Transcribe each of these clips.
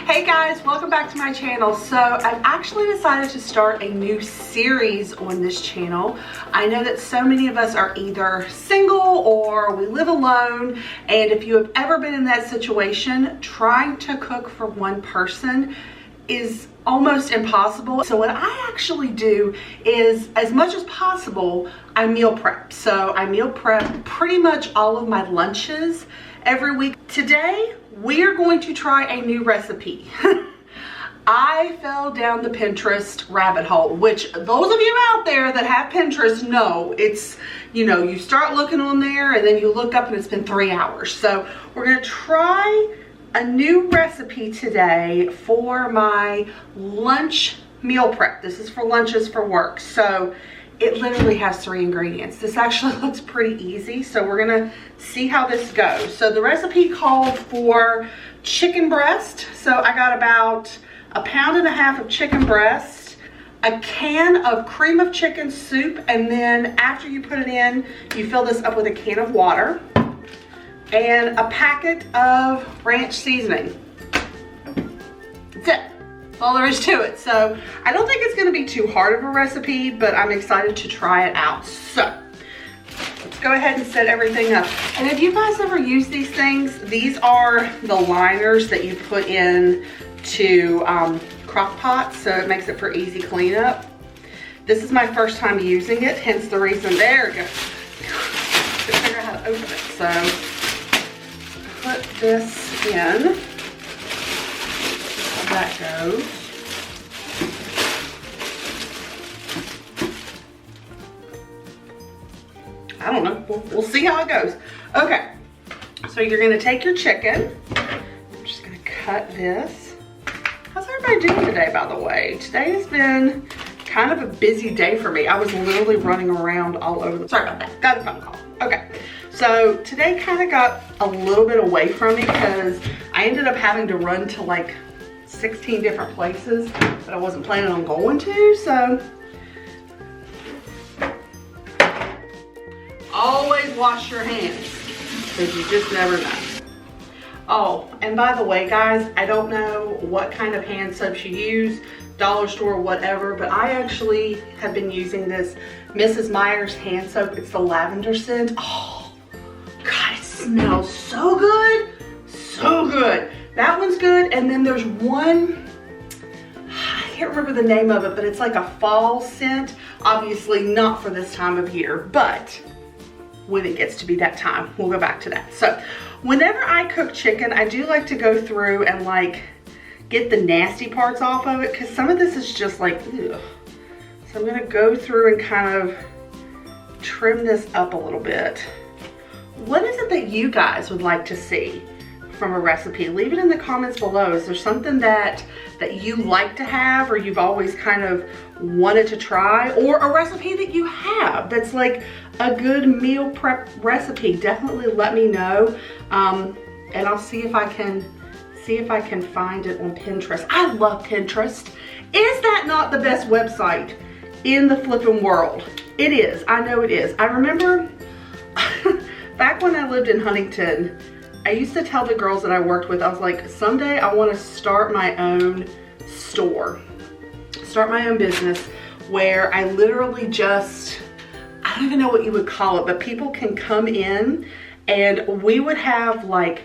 Hey guys, welcome back to my channel. So I've actually decided to start a new series on this channel. I know that so many of us are either single or we live alone, and if you have ever been in that situation, trying to cook for one person is almost impossible. So what I actually do is, as much as possible, I meal prep. So I meal prep pretty much all of my lunches every week. Today, we are going to try a new recipe. I fell down the Pinterest rabbit hole, which those of you out there that have Pinterest know it's, you start looking on there and then you look up and it's been 3 hours. So we're gonna try a new recipe today for my lunch meal prep. This is for lunches for work. So it literally has 3 ingredients. This actually looks pretty easy, so we're gonna see how this goes. So the recipe called for chicken breast. So I got about 1.5 pounds of chicken breast, a can of cream of chicken soup, and then after you put it in, you fill this up with a can of water, and a packet of ranch seasoning. That's it. All there is to it. So I don't think it's going to be too hard of a recipe, but I'm excited to try it out. So let's go ahead and set everything up. And if you guys ever use these things, these are the liners that you put in to Crockpot, so it makes it for easy cleanup. This is my first time using it, hence the reason. There it goes. Couldn't figure out how to open it. So put this in. That goes. I don't know. We'll see how it goes. Okay. So you're going to take your chicken. I'm just going to cut this. How's everybody doing today, by the way? Today has been kind of a busy day for me. I was literally running around all over the... Sorry about that. Got a phone call. Okay. So today kind of got a little bit away from me because I ended up having to run to like 16 different places that I wasn't planning on going to, so always wash your hands because you just never know. Oh, and by the way guys, I don't know what kind of hand soaps you use, dollar store, whatever, but I actually have been using this Mrs. Meyer's hand soap. It's the lavender scent. Oh God, it smells so good, so good. That one's good, and then there's one, I can't remember the name of it, but it's like a fall scent. Obviously not for this time of year, but when it gets to be that time, we'll go back to that. So whenever I cook chicken, I do like to go through and like get the nasty parts off of it, because some of this is just like, ugh. So I'm gonna go through and kind of trim this up a little bit. What is it that you guys would like to see from a recipe? Leave it in the comments below. Is there something that you like to have, or you've always kind of wanted to try, or a recipe that you have that's like a good meal prep recipe? Definitely let me know, and I'll see if I can find it on Pinterest. I love Pinterest. Is that not the best website in the flipping world? It is. I know it is. I remember back when I lived in Huntington, I used to tell the girls that I worked with, I was like, someday I want to start my own store, start my own business where I literally just, I don't even know what you would call it, but people can come in and we would have like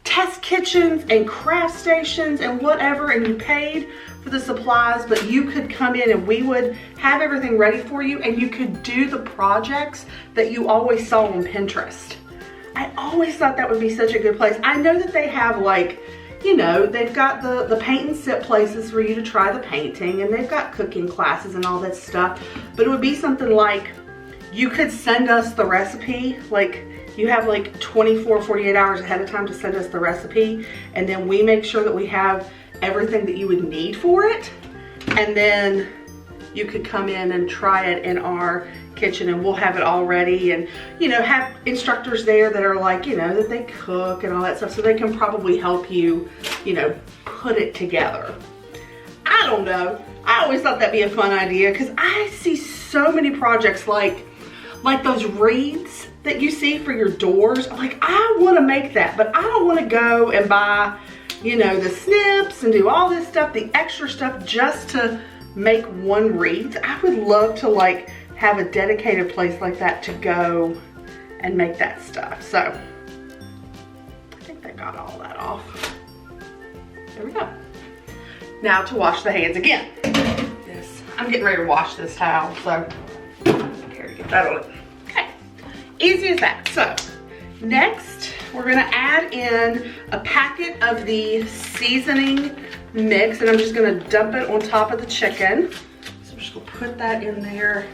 test kitchens and craft stations and whatever, and you paid for the supplies, but you could come in and we would have everything ready for you, and you could do the projects that you always saw on Pinterest. I always thought that would be such a good place. I know that they have like, they've got the paint and sip places for you to try the painting, and they've got cooking classes and all that stuff, but it would be something like, you could send us the recipe, like you have like 24, 48 hours ahead of time to send us the recipe, and then we make sure that we have everything that you would need for it, and then you could come in and try it in our kitchen, and we'll have it all ready, and have instructors there that are like, that they cook and all that stuff, so they can probably help you, put it together. I don't know. I always thought that'd be a fun idea, because I see so many projects like those wreaths that you see for your doors. I'm like, I want to make that, but I don't want to go and buy, you know, the snips and do all this stuff, the extra stuff just to make one wreath. I would love to like have a dedicated place like that to go and make that stuff. So I think that got all that off. There we go. Now to wash the hands again. I'm getting ready to wash this towel, so here, get that on. Okay, easy as that. So next, we're gonna add in a packet of the seasoning mix, and I'm just gonna dump it on top of the chicken. So I'm just gonna put that in there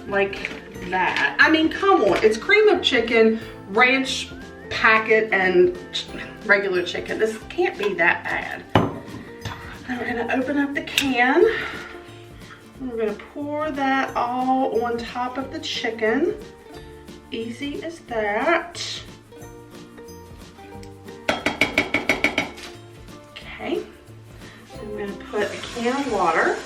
like that. I mean, come on, it's cream of chicken, ranch packet, and regular chicken. This can't be that bad. Now we're gonna open up the can. We're gonna pour that all on top of the chicken. Easy as that. Okay, I'm gonna put a can of water.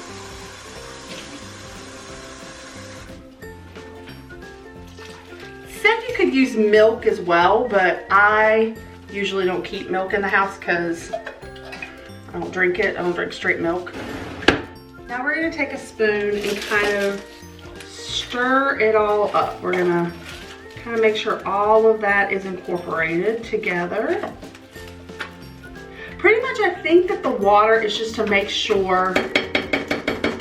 Said you could use milk as well, but I usually don't keep milk in the house because I don't drink it. I don't drink straight milk. Now we're gonna take a spoon and kind of stir it all up. We're gonna kind of make sure all of that is incorporated together. Pretty much I think that the water is just to make sure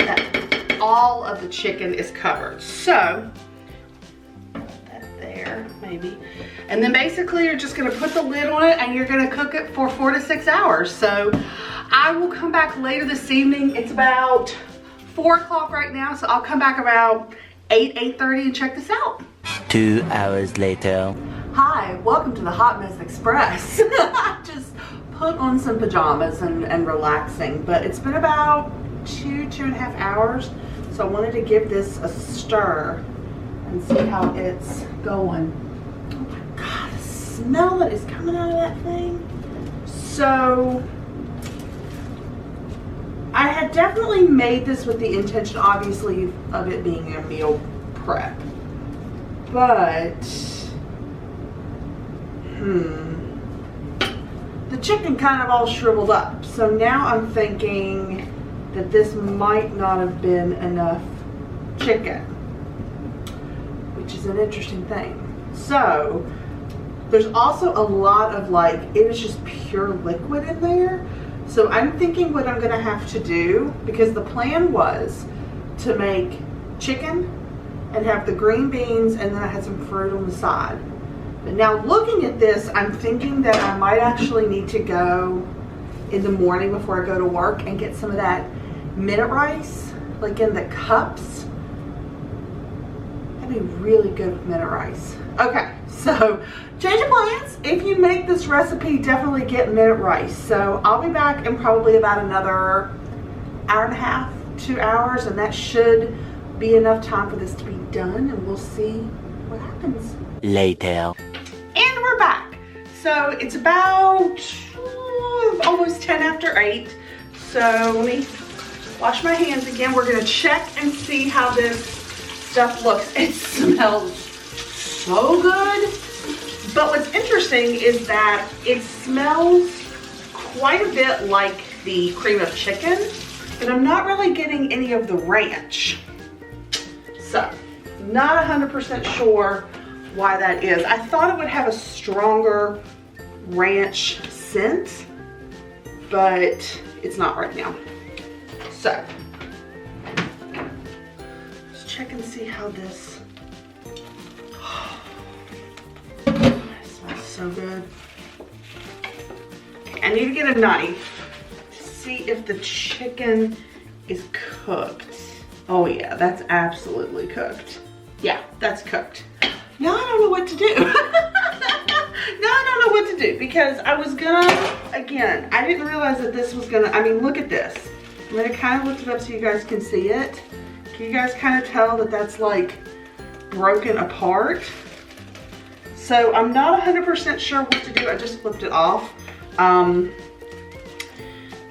that all of the chicken is covered. So, that there, maybe. And then basically you're just gonna put the lid on it and you're gonna cook it for 4 to 6 hours. So, I will come back later this evening. It's about 4 o'clock right now, so I'll come back about 8:30 and check this out. 2 hours later. Hi, welcome to the Hot Mess Express. I just put on some pajamas and relaxing, but it's been about 2.5 hours, so I wanted to give this a stir and see how it's going. Oh my God, the smell that is coming out of that thing. So, I had definitely made this with the intention, obviously, of it being a meal prep. But, the chicken kind of all shriveled up. So now I'm thinking that this might not have been enough chicken, which is an interesting thing. So, there's also a lot of like, it is just pure liquid in there. So I'm thinking what I'm gonna have to do, because the plan was to make chicken and have the green beans, and then I had some fruit on the side. But now looking at this, I'm thinking that I might actually need to go in the morning before I go to work and get some of that minute rice, like in the cups. That'd be really good with minute rice. Okay, so change of plans. If you make this recipe, definitely get minute rice. So I'll be back in probably about another hour and a half, 2 hours, and that should be enough time for this to be done, and we'll see what happens. Later. And we're back. So it's about almost 10 after 8. So let me wash my hands again. We're gonna check and see how this stuff looks. It smells so good. But what's interesting is that it smells quite a bit like the cream of chicken, but I'm not really getting any of the ranch. So, not 100% sure why that is. I thought it would have a stronger ranch scent, but it's not right now. So, let's check and see how this, it smells so good. I need to get a knife to see if the chicken is cooked. Oh yeah, that's absolutely cooked. Yeah, that's cooked. Now I don't know what to do. Now I don't know what to do, because I was gonna, again, I didn't realize that this was gonna, I mean, look at this. I'm gonna kind of lift it up so you guys can see it. Can you guys kind of tell that that's like broken apart? So I'm not 100% sure what to do. I just flipped it off.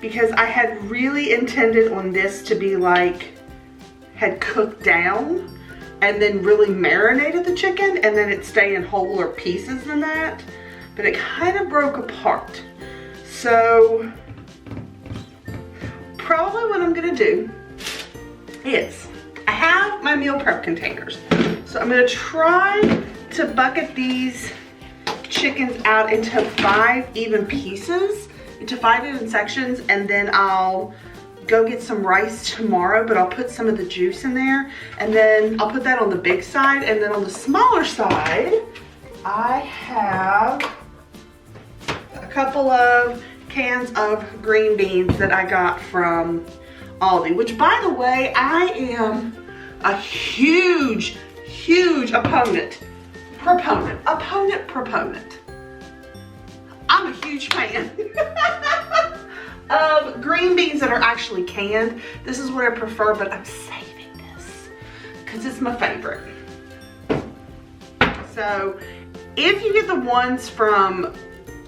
Because I had really intended on this to be like, had cooked down, and then really marinated the chicken, and then it stayed in wholer pieces than that. But it kind of broke apart. So probably what I'm gonna do is, I have my meal prep containers. So I'm gonna try to bucket these chickens out into 5 even pieces, to 5 even sections, and then I'll go get some rice tomorrow, but I'll put some of the juice in there, and then I'll put that on the big side, and then on the smaller side, I have a couple of cans of green beans that I got from Aldi, which, by the way, I am a huge proponent. I'm a huge fan of green beans that are actually canned. This is what I prefer, but I'm saving this because it's my favorite. So if you get the ones from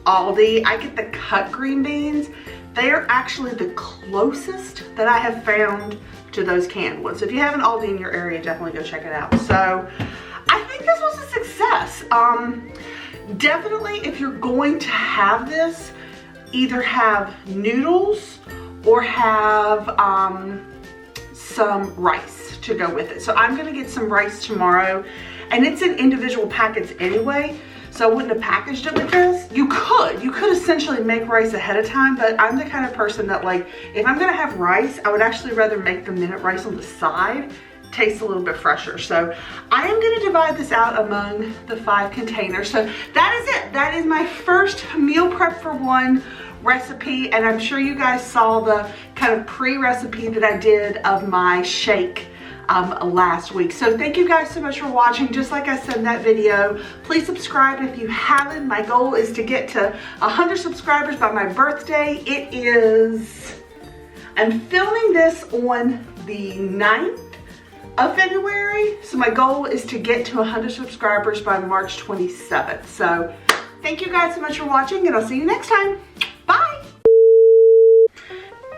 Aldi, I get the cut green beans. They are actually the closest that I have found to those canned ones. So if you have an Aldi in your area, definitely go check it out. So I think this was a success. Definitely, if you're going to have this, either have noodles or have some rice to go with it. So I'm gonna get some rice tomorrow, and it's in individual packets anyway, so I wouldn't have packaged it with this. You could essentially make rice ahead of time, but I'm the kind of person that, like, if I'm gonna have rice, I would actually rather make the minute rice on the side. Tastes a little bit fresher. So I am going to divide this out among the 5 containers. So that is it. That is my first meal prep for one recipe, and I'm sure you guys saw the kind of pre-recipe that I did of my shake last week. So thank you guys so much for watching. Just like I said in that video, please subscribe if you haven't. My goal is to get to 100 subscribers by my birthday. I'm filming this on the 9th of February, so my goal is to get to 100 subscribers by March 27th. So thank you guys so much for watching, and I'll see you next time. Bye.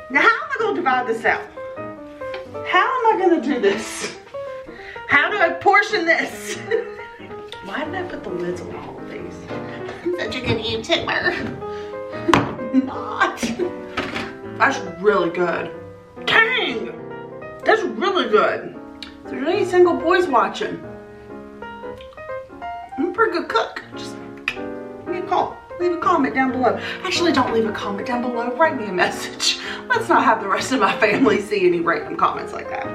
Now, how am I going to divide this out? How am I going to do this? How do I portion this? Why did I put the lids on all of these? I'm such a good YouTuber. Not. That's really good. Dang, that's really good. If there's any single boys watching, I'm a pretty good cook. Just give me a call. Leave a comment down below. Actually, don't leave a comment down below. Write me a message. Let's not have the rest of my family see any random comments like that.